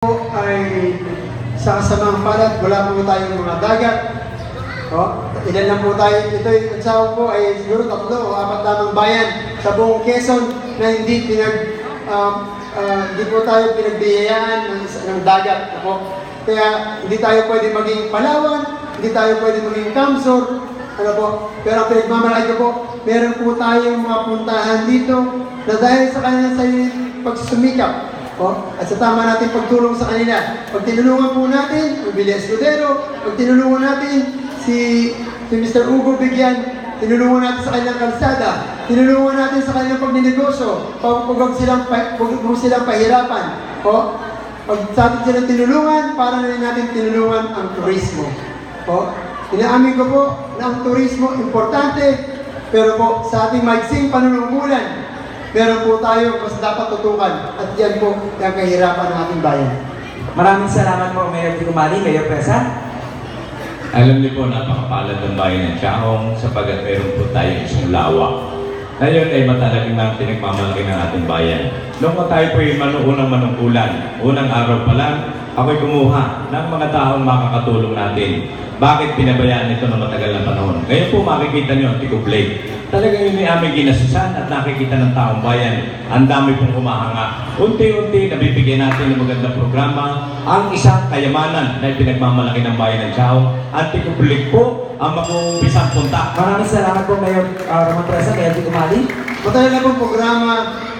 Ay sa kasamang palad, wala po tayong mga dagat. Ilan lang po tayo. Ito yung asawa po ay siguro 3 o 4 lamang bayan sa buong Quezon na hindi po tayo pinagbiyayaan ng dagat. Kaya hindi tayo pwede maging Palawan, hindi tayo pwede maging Kamsur. Pero ang pinagmamalaki ko po, meron po tayong mga puntahan dito na dahil sa kanilang sa pagsusumikap. At sa tama natin pagtulong sa kanila. Pag tinulungan po natin, ang Billy Escudero, pag tinulungan natin si Mr. Hugo Bigyan, tinulungan natin sa kanilang kalsada, tinulungan natin sa kanilang pagninegosyo, huwag silang pahirapan. Pag sa atin silang tinulungan, para na rin natin tinulungan ang turismo. Inaamin ko po na ang turismo importante, pero po sa ating maiksing panunungkulan, meron po tayo mas dapat tutukan at yan po yung kahirapan ng ating bayan. Maraming salamat po, Mayor Di Kumali, Mayor Presa. Alam niyo po, napakapalad ng bayan ng Chaong sapagat meron po tayong isang lawa. Ngayon ay matalagang ng pinagmamalaki ng ating bayan. Noong tayo po yung unang manungkulan, unang araw pa lang, ako'y kumuha ng mga taong makakatulong natin. Bakit pinabayaan ito na matagal na panahon? Ngayon po makikita niyo ang Tico Blake. Talagang yun ay aming ginasusan at nakikita ng taong bayan. Ang dami pong humahanga. Unti-unti nabibigyan natin ng magandang programa. Ang isang kayamanan na pinagmamalaki ng bayan ng Chao. Ang Tico Blake po ang mag-uumpisang punta. Maraming salamat po, Mayor Ramon Presa, Mayor Di Kumali. Matagal na pong programa,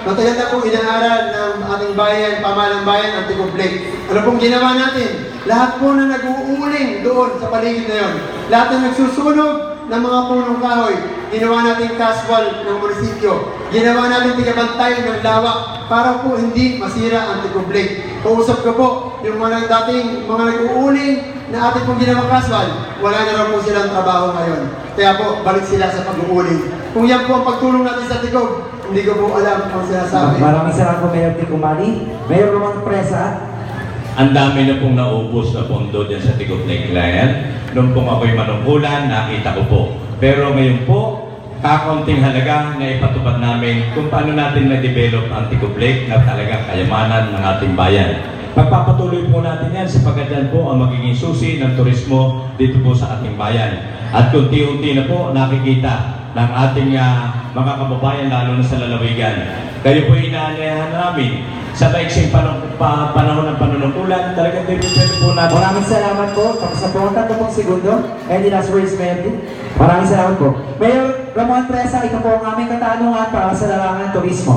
matagal na pong inaaral ng ating bayan, pamahalang bayan, ang Tico Blake. Ano pong ginawa natin? Lahat po na nag-uuling doon sa paligid na yun. Lahat na nagsusunog ng mga punong kahoy. Ginawa natin casual ng munisipyo. Ginawa natin tigabantay ng lawak para po hindi masira ang Tico Blake. Kausap ko po, yung mga dating mga nag-uuling na ating pong ginawa casual, wala na raw po silang trabaho ngayon. Kaya po, balik sila sa pag-uuling. Kung yan po ang pagtulong natin sa Tico, hindi ko po alam kung sinasabi. Maraming salamat po, Mayor Di Kumali. Mayor Ramon Presa. Ang dami na pong naubos na pondo dyan sa Tico Blake Land. Noong pong ako'y manungkulan, nakita ko po. Pero ngayon po, kakaunting halaga na ipatupad namin kung paano natin na-develop ang Tico Blake na talagang kayamanan ng ating bayan. Pagpapatuloy po natin yan sapagkat yan po ang magiging susi ng turismo dito po sa ating bayan. At kunti-unti na po nakikita ng ating mga kababayan lalo na sa lalawigan. Kayo po inaanayahan namin sa maiksing panahon ng panunungkulan, talagang depende po natin. Maraming salamat po. Tapos na po ang 30 segundo. Any last words, Mayor Di? Maraming salamat po. Mayor Ramon Presa, ito po ang aming katanungan para sa larangan ng turismo.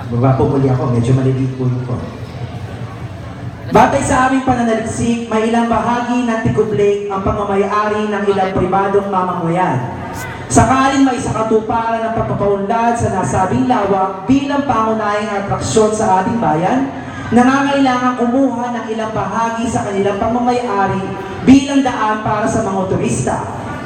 Baba po muli ako, medyo maliliit po yun po. Batay sa aming pananaliksik, may ilang bahagi ng Tico Blake ang pamamayari ng ilang pribadong mamamayan. Sakaling may sakatuparan ng pagpapaunlad sa nasabing lawak bilang pangunahing atraksyon sa ating bayan, nangangailangan kumuha ng ilang bahagi sa kanilang pamamayari bilang daan para sa mga turista.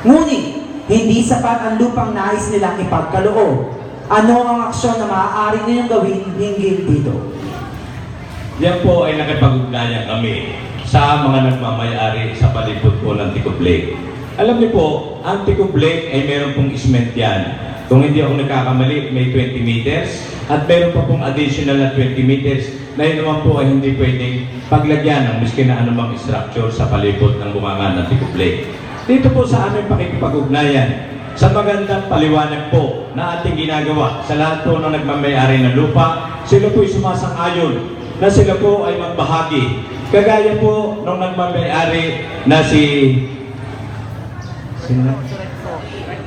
Ngunit, hindi sapat ang lupang nais nilang ipagkaloob. Ano ang aksyon na maaari nilang gawin hinggil dito? Yan po ay nakipag-ugnayan kami sa mga nagmamayari sa palibot po ng Tico Blake. Alam niyo po, ang Tico Blake ay meron pong isment yan. Kung hindi ako nagkakamali, may 20 meters at meron pa pong additional na 20 meters na yun naman po ay hindi pwedeng paglagyan ng miskin na anumang structure sa palibot ng bungangan ng Tico Blake. Dito po sa aming pakikipag-ugnayan, sa magandang paliwanag po na ating ginagawa sa lahat po ng nagmamayari ng lupa, sila po'y sumasang-ayon na sila po ay magbahagi. Kagaya po nung nagmamayari na si...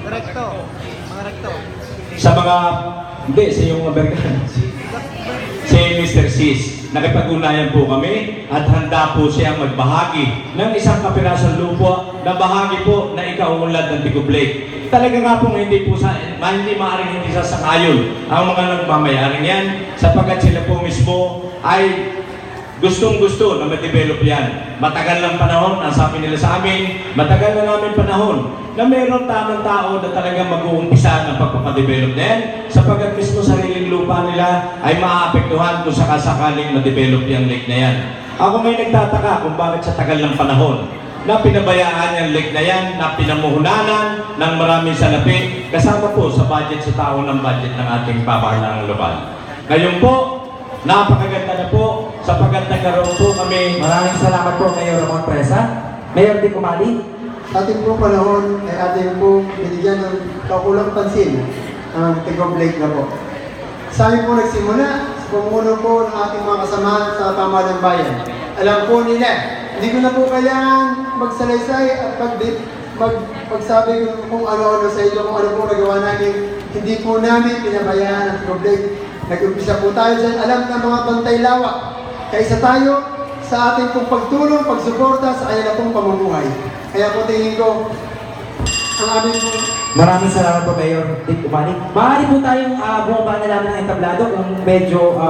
Recto. Sa mga... Hindi, sa yung Amerikano. Si Mr. Sis. Nakipag-unayan po kami at handa po siyang magbahagi ng isang kapirasong lupa na bahagi po na ikaunlad ng Tico Blake. Talaga nga pong hindi po hindi maaaring hindi sasangayon ang mga nagmamayaring yan sapagkat sila po mismo ay gustong-gusto na ma-develop yan. Matagal ng panahon, ang sabi nila sa amin, matagal na namin panahon na mayroong tamang tao na talagang mag-uumpisa ng pagpapadevelop na yan sapagkat mismo sariling lupa nila ay maaapektuhan kung sakasakaling ma-develop yung lake na yan. Ako may nagtataka kung bakit sa tagal ng panahon na pinabayaan yung lake na yan, na pinamuhunanan ng maraming salapi, kasama po sa budget sa taon ng budget ng ating pamahalaan lokal. Ngayon po, napakaganda na po, sapagkat nagkaroon po kami. Maraming salamat po, Mayor Ramon Presa. Mayor Di Kumali. Ating po panahon ay ating po binigyan ng kakulang pansin ang Tigom Lake na po. Sa amin po nagsimula sa pumuno po ng ating mga kasamahan sa pamahalang bayan. Alam po nila, hindi ko na po kailangan magsalaysay at pagsabi kung ano-ano sa inyo, kung ano po nagawa namin. Hindi po namin pinabayaan ang Tigom Lake. Nag-umpisa po tayo dyan, alam ng mga bantay lawak. Kaysa tayo sa ating pong pagtulong, pagsuporta sa kanila pong pamumuhay. Kaya po tingin ko, ang aming pong Maraming salamat po, Mayor Di Kumali. Maaari po tayong bumaba na lang ng entablado kung medyo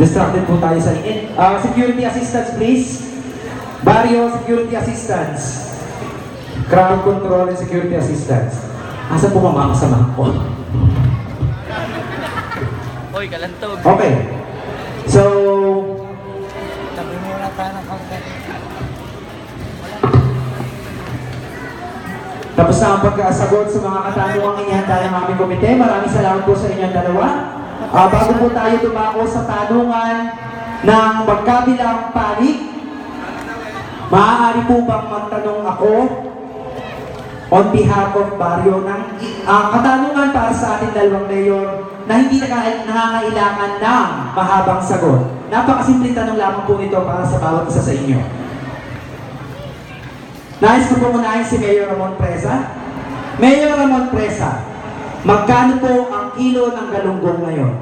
distracted po tayo sa init. Security assistance, please. Barrio security assistance. Crowd control and security assistance. Asa po mga kasama ko? Oy, kalantog. Okay. So, Tabi muna tayo ng content. tapos na ang pagkasagot sa mga katanungang inihanda ng aming komite. Maraming salamat po sa inyong dalawa. Bago po tayo dumako sa tanungan ng magkabilang panig, maaari po bang magtanong ako on behalf of Barrio ng katanungan para sa ating dalawang mayor na hindi nangangailangan ng mahabang sagot. Napakasimpleng tanong lamang po ito para sa bawat isa sa inyo. Nais ko po unahin si Mayor Ramon Presa. Mayor Ramon Presa, magkano po ang kilo ng galunggong ngayon?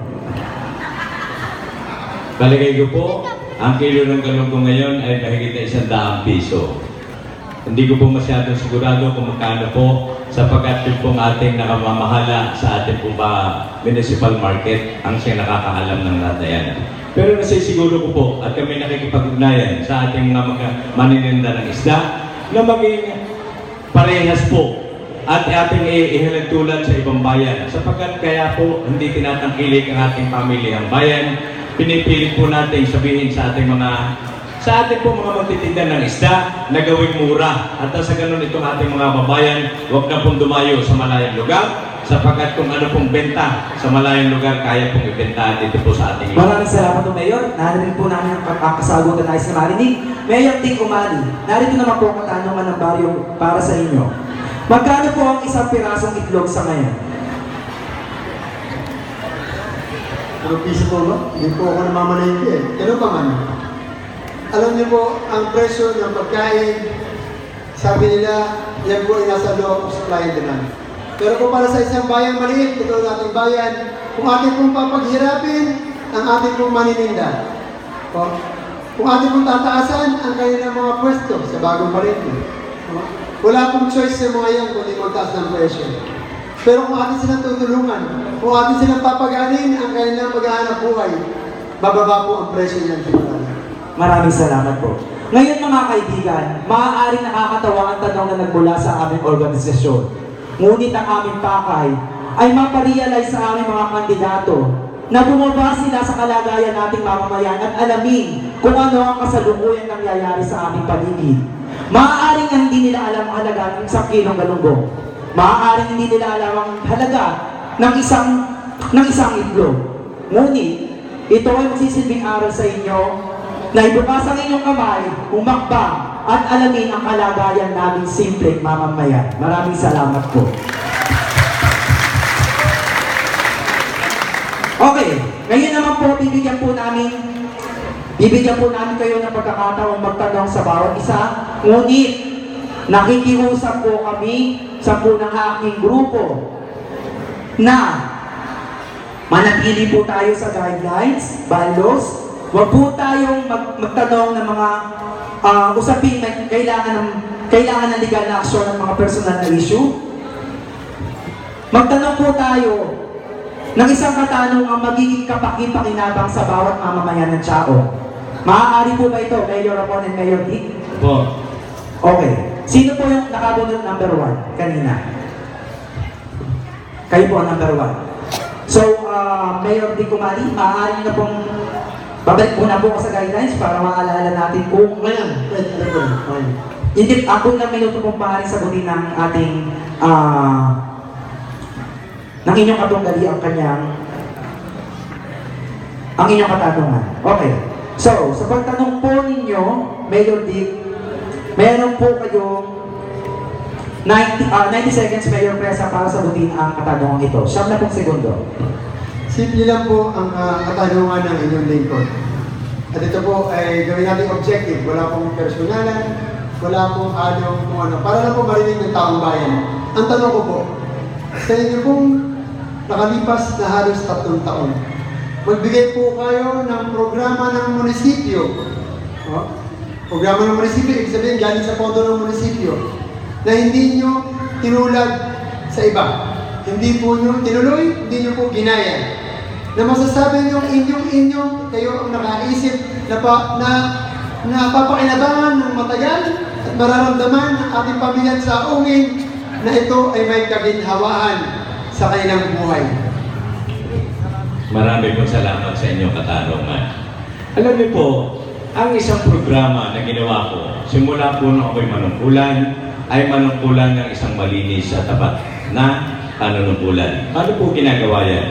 Palagay ko po, ang kilo ng galunggong ngayon ay mahigit na 100 piso. Hindi ko po masyadong sigurado kung magkano po sapagkat yun pong ating nakamamahala sa ating po ba municipal market ang siyang nakakaalam ng lahat na yan. Pero nasisiguro ko po at kami nakikipag-ugnayan sa ating mga manininda ng isda na maging parehas po at ating ihalagtulan sa ibang bayan. Sapagkat kaya po hindi tinatangkilik ang ating pamilyang bayan, pinipilit po natin sabihin sa ating po mga magtitinda ng isda na gawing mura. At sa ganun itong ating mga babayan, huwag na pong dumayo sa malayang lugar sapagkat kung ano pong benta sa malayang lugar, kaya pong ibenta dito po sa ating Maraming salamat po, Mayor. Narinig po namin ang kasagutan na nais na marinig. Mayor Di Kumali, narito naman po ang katanungan ng baryo para sa inyo. Magkano po ang isang pirasong itlog sa ngayon? Pero piso po ba? Hindi po ako namamalengke eh. Pero pa man. Alam niyo po, ang presyo ng pagkain, sabi nila, yan po ay nasa law of supply and demand. Pero kung para sa isang bayan maliit, ito ang ating bayan, kung ating pong papaghirapin ang ating pong manininda, kung ating pong tataasan ang kanilang mga pwesto sa bagong palengke, wala pong choice sa mga yan kundi magtaas ng presyo. Pero kung atin silang tutulungan, kung atin silang papaganin ang kanilang paghahanap buhay, bababa po ang presyo niyan sa mga. Maraming salamat po. Ngayon mga kaibigan, maaaring nakakatawa ang tanong na nagmula sa aming organisasyon. Ngunit ang aming pakay ay maparealize sa aming mga kandidato na bumaba sila sa kalagayan nating mamamayan at alamin kung ano ang kasalukuyang nangyayari sa aming paligid. Maaaring hindi nila alam ang halaga ng 1 kilong galunggong. Maaaring hindi nila alam ang halaga ng isang itlog. Ngunit, ito ay magsisilbing aral sa inyo na ibukas ang inyong kamay, umakbang, at alamin ang kalagayan naming simpleng mamamayan. Maraming salamat po. Okay, ngayon naman po, bibigyan po namin kayo ng pagkakataong magtanong sa bawat isa. Ngunit, nakikiusap po kami sa ng aking grupo na manatili po tayo sa guidelines, bylaws. Huwag po tayong magtanong ng mga usaping na kailangan ng legal na aksyon ng mga personal na issue. Magtanong po tayo ng isang katanungang magiging kapaki-pakinabang sa bawat mamamayan ng Chao. Maaari po ba ito, Mayor Ramon and Mayor Dick? po. Okay. Sino po yung nakabunod number 1 kanina? Kayo po ang number 1. So, Mayor Di Kumali, maaari na pong babalik muna po ko sa guidelines para maalala natin kung Ngayon, Hindi, ako lang minuto pong maaaring sagutin ng ating ng inyong katunggali ang inyong katanungan. Okay. So, sa pagtanong po ninyo, Mayor Dick, meron po kayong 90 seconds, Mayor Presa, para sagutin ang katanungan ito. 10 segundo. Simple lang po ang katanungan ng inyong lingkod. At ito po ay gawin natin objective. Wala pong personalan, wala pong kung ano. Para lang po marinig ng taong bayan. Ang tanong ko po, sa inyo pong nakalipas na halos 3 taon, magbigay po kayo ng programa ng munisipyo. Programa ng munisipyo, ibig sabihin galing sa pondo ng munisipyo, na hindi nyo tinulag sa iba. Hindi po nyo tinuloy, hindi nyo po ginaya. Na masasabi nyo inyong kayo ang nakaisip na napapakinabangan ng matagal at mararamdaman ng ating pamilya sa ungin na ito ay may kaginhawaan sa kanilang buhay. Marami pong salamat sa inyong katanungan. Alam niyo po, ang isang programa na ginawa ko, simula po nung ako'y manungkulan, ay manungkulan ng isang malinis at tapat na panunungkulan. Ano po ginagawa yan?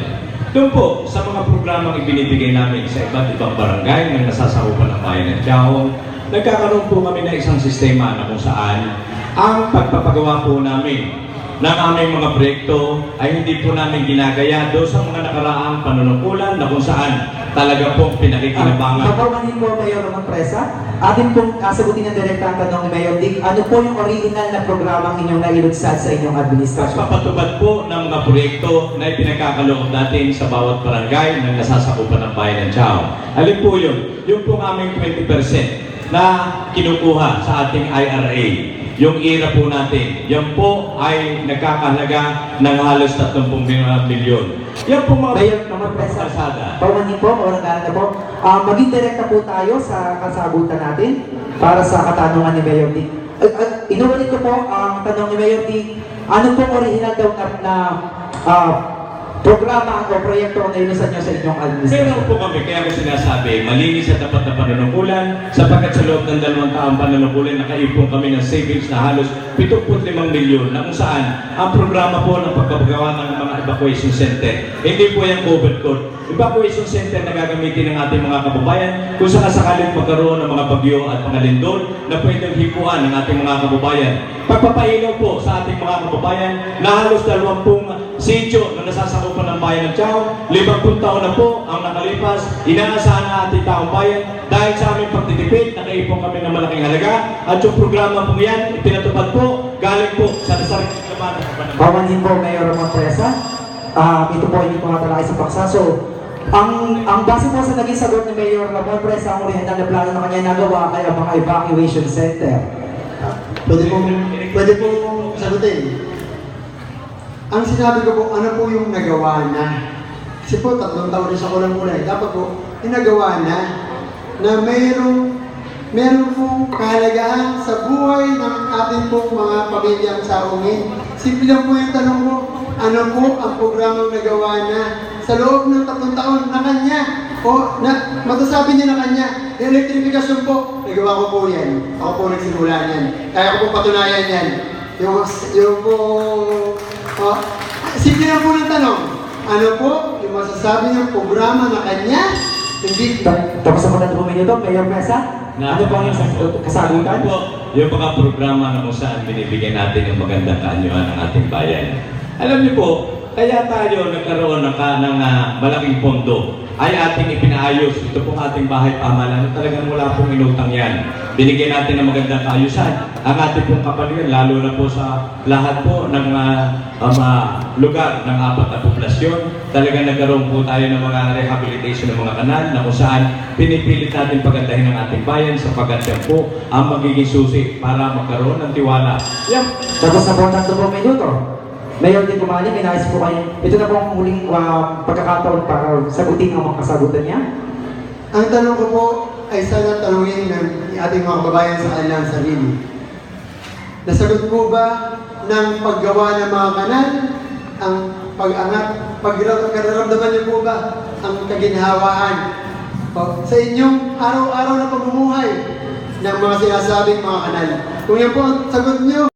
Doon po, sa mga programang ibinibigay namin sa iba't ibang barangay na nasasakupan ng bayan ng Tiahong, nagkakaroon po kami ng isang sistema na kung saan ang pagpapagawa po namin ng aming mga proyekto ay hindi po namin ginagaya doon sa mga nakaraang panunungkulan na kung saan talaga pong pinakikinabangan. Papawanin po, Mayor Ramon Presa. Atin pong sagutin ng direkta ang tanong ni Mayor Dick. Ano po yung original na programang inyong nailunsad sa inyong administrasyon? Pagpapatubad po ng mga proyekto na ipinagkakaloob natin sa bawat barangay na nasasakupan ng bayan ng Tiahong. Alin po yun? Yung pong aming 20% na kinukuha sa ating IRA. Yung IRA po natin, yan po ay nagkakahalaga ng halos 30 milyon. Yan po mga Mayor Ramon Presa. Pawanin po, oras na po. Maging direkta po tayo sa kasagutan natin para sa katanungan ni Mayor Dick. Inuulit ko po ang tanong ni Mayor Dick. Ano pong original daw na programa o proyekto na inusan nyo sa inyong administrasyon? Meron po kami, kaya ko sinasabi, malinis at dapat na panunungkulan, sapagkat sa loob ng 2 taong panunungkulan, nakaipon kami ng savings na halos 75 milyon na kung saan ang programa po ng pagpapagawa ng mga evacuation center. Hindi po yung COVID code. Evacuation center na gagamitin ng ating mga kababayan kung sakaling magkaroon ng mga bagyo at mga lindol na pwedeng hipuan ng ating mga kababayan. Pagpapailaw po sa ating mga kababayan na halos 20 sityo na nasasakupan ng bayan ng Tiahong, 50 taon na po ang nakalipas, inaasahan ng ating taong bayan dahil sa aming pagtitipid, nakaipon kami ng malaking halaga at yung programa po yan, ipinatupad po, galing po sa nasarang naman ng kapanagay. Pawanin po, Mayor Ramon Presa. Ito po hindi po natalakay sa paksa. So, ang base po sa naging sagot ni Mayor Ramon Presa, ang original na plano na kanya nagawa ay ang mga evacuation center. Pwede po sagutin. Ang sinabi ko po, ano po yung nagawa na? Kasi po, 3 taon rin sa kulang-kulay. Dapat po, inagawa na meron pong kahalagahan sa buhay ng ating pong mga pamilyang saungin. Simple lang po yung tanong ko, ano po ang programang nagawa na sa loob ng 3 taon na kanya? O matasabi niya na kanya, yung electrification po, nagawa ko po yan. Ako po nagsimula yan. Kaya ko po patunayan yan. Yung po, simple lang po ng tanong, ano po yung masasabi niyang programa na kanya? Hindi. Tapos ako na 2 minuto, Mayor Presa. Ano po ang kasagutan? Yung mga programa na kung saan binibigyan natin ng magandang kaanyuan ng ating bayan. Alam niyo po, kaya tayo nagkaroon ng malaking pondo ay ating ipinaayos. Ito pong ating bahay pamahalaan na talagang wala pong inutang yan. Binigyan natin ng magandang kaayusan. Ang ating pong kapalian, lalo na po sa lahat po ng lugar ng 4 na poblasyon, talagang nagkaroon po tayo ng mga rehabilitation ng mga kanal na kung saan pinipilit natin pagandahin ng ating bayan sapagkat yan po ang magiging susi para magkaroon ng tiwala. Yan. Tapos na po ang 2 minuto. Mayor Dick Umali, may nais po kayo. Ito na po ang huling pagkakataon para sagutin ang mga kasagutan niya. Ang tanong ko po ay sana tanungin ng ating mga kababayan sa kanilang sarili. Nasagot po ba ng paggawa ng mga kanal, ang pag-angat, pagkaramdaman niyo po ba ang kaginhawaan sa inyong araw-araw na pamumuhay? ng mga sinasabing mga kanal. Kung yan po ang sagot nyo,